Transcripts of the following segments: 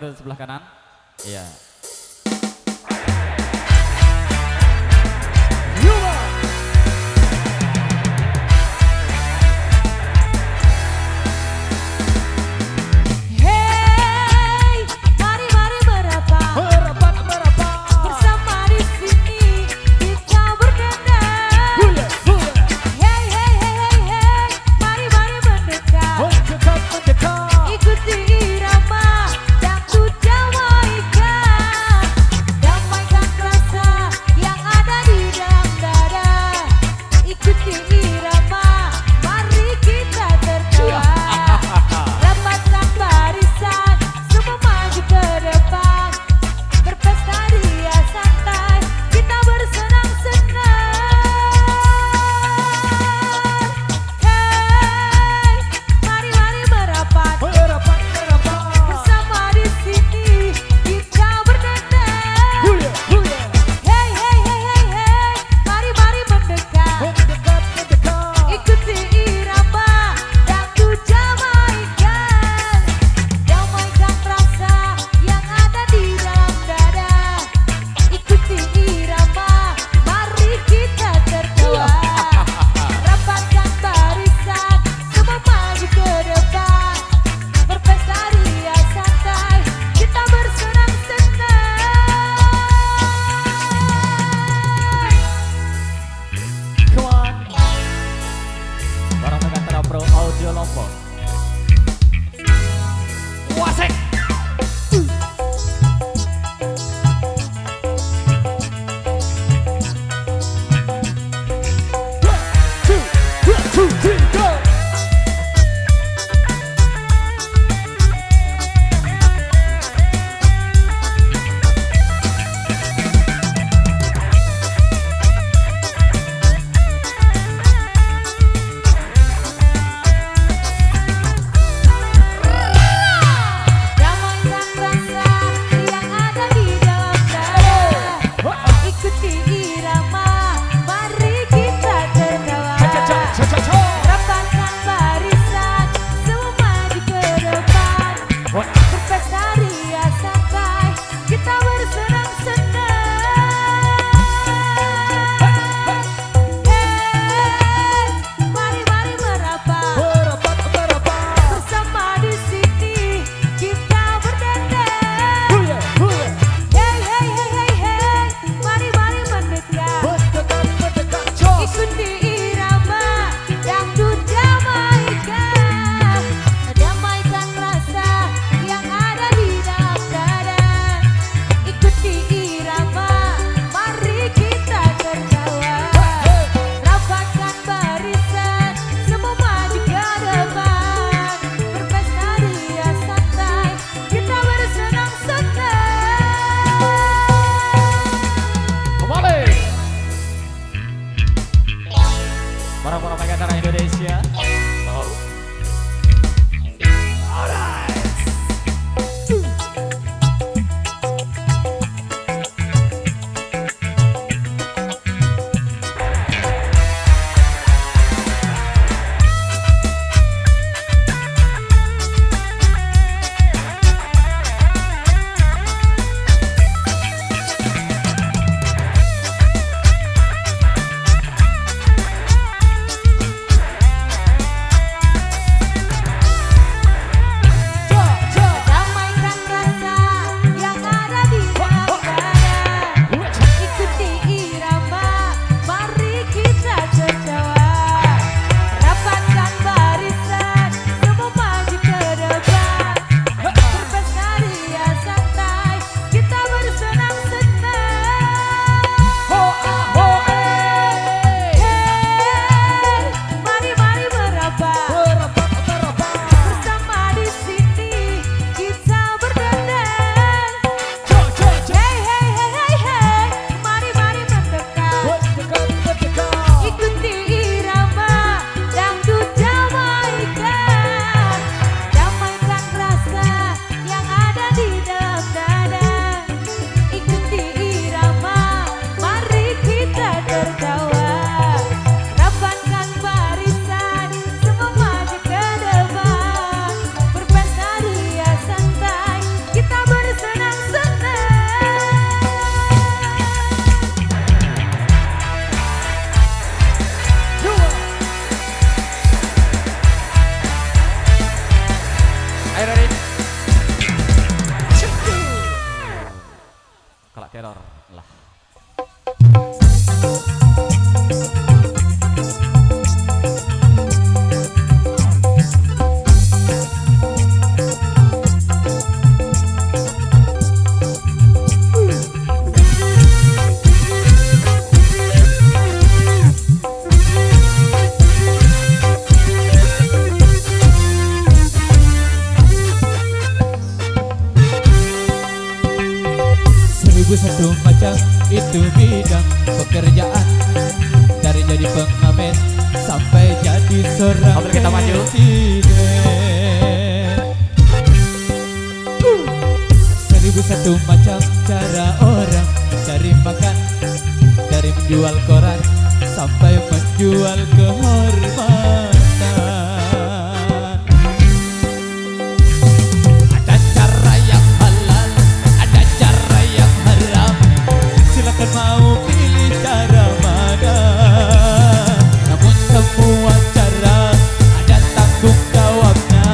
dari sebelah kanan. Iya. Ikuti irama, jatuh Jawa ikan. teror lah. Satu macam itu bidang pekerjaan, dari jadi pengamen sampai jadi seorang kita maju. presiden. 1001 macam cara orang cari makan, dari menjual koran sampai menjual kehormatan. Ada cara yang halal, ada cara yang haram. Silakan mau pilih cara mana. Namun semua cara ada tanggung jawabnya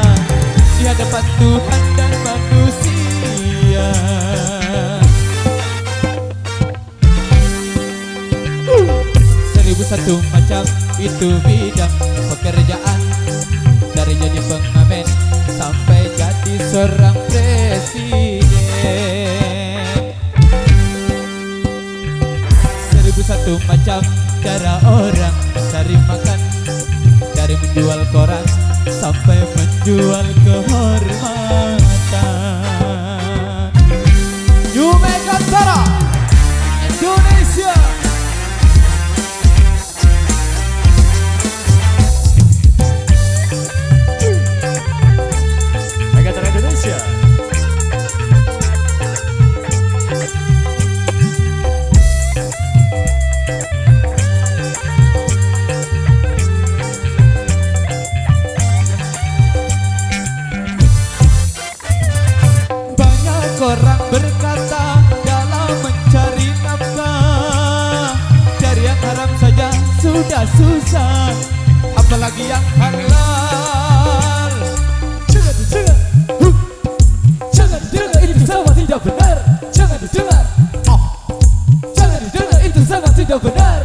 di hadapan Tuhan dan manusia. 1001 macam itu bidang pekerjaan, dari jadi pengamen sampai jadi seorang presiden. 1001 macam cara orang cari makan, dari menjual koran sampai menjual kehormatan. New Megantara Indonesia. Megantara Indonesia. Orang berkata dalam mencari nafkah, cari yang haram saja sudah susah, apalagi yang halal. Jangan didengar, jangan didengar, itu sama tidak benar. Jangan didengar, jangan didengar, itu sangat tidak benar.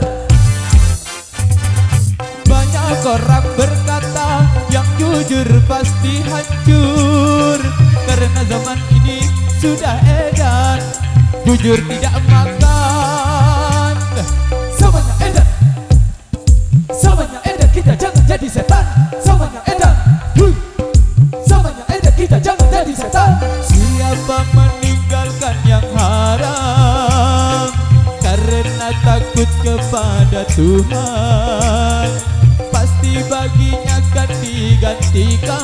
Banyak orang berkata yang jujur pasti hancur, karena zaman ini sudah edan jujur tidak makan. Samanya edan, samanya edan, kita jangan jadi setan. Samanya edan, samanya edan, kita jangan jadi setan. Siapa meninggalkan yang haram karena takut kepada Tuhan, pasti baginya akan digantikan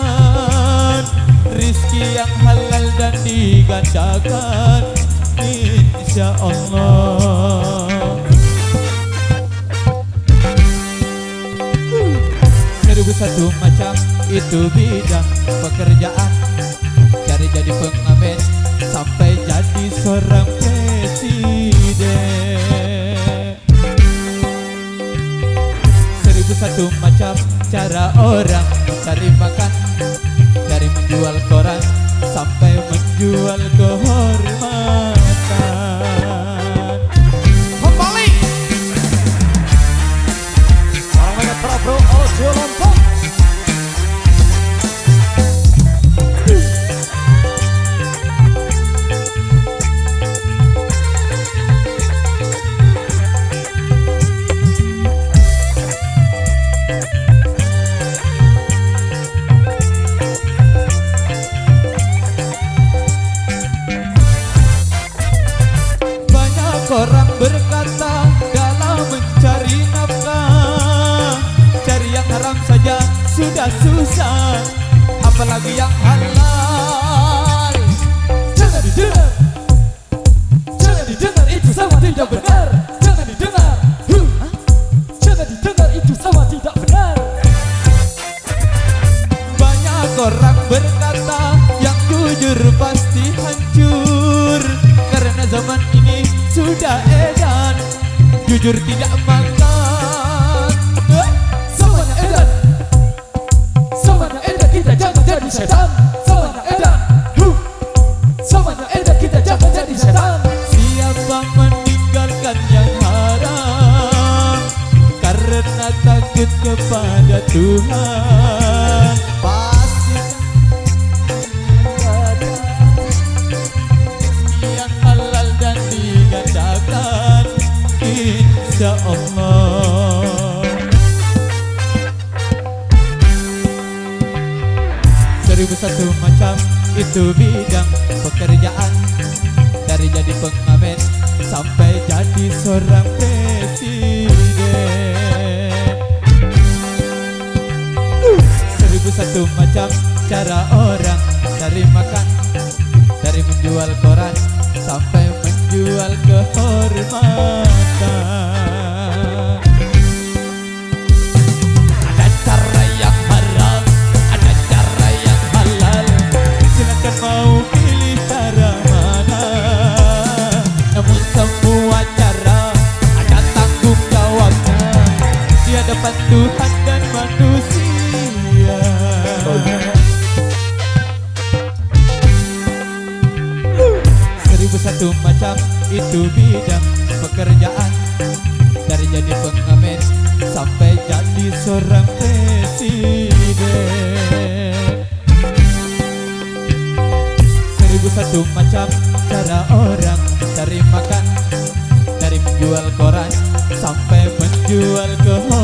rizki yang halal dan digandakan, insya Allah. 1001 macam itu bidang pekerjaan, dari jadi pengamen sampai jadi seorang presiden. 1001 macam cara orang cari makan, dari menjual koran sampai menjual kehormatan. Kembali Orang Megantara Bro Audio Lontong. orang berkata dalam mencari nafkah, cari yang haram saja sudah susah, apalagi yang halal. Jangan didengar, jangan didengar, itu sama tidak benar. Jangan didengar, jangan didengar, itu sama tidak benar. Banyak orang berkata yang jujur pasti hancur, karena zaman ini sudah edan jujur tidak makan. Semuanya edan, semuanya edan, kita jangan jadi setan. Semuanya edan, semuanya edan, kita jangan jadi setan. Siapa ada Tuhan pasti yang halal dan digandakan insya Allah. 1001 macam itu bidang pekerjaan, dari jadi pengamen sampai jadi seorang presiden. 1001 macam cara orang cari makan, dari menjual koran sampai menjual kehormatan. Ada cara yang haram, ada cara yang halal, silakan mau pilih cara mana. Namun semua cara ada tanggung jawabnya di hadapan Tuhan dan manusia. 1001 macam itu bidang pekerjaan, dari jadi pengamen sampai jadi seorang presiden. 1001 macam cara orang cari makan, dari menjual koran sampai menjual kehormatan.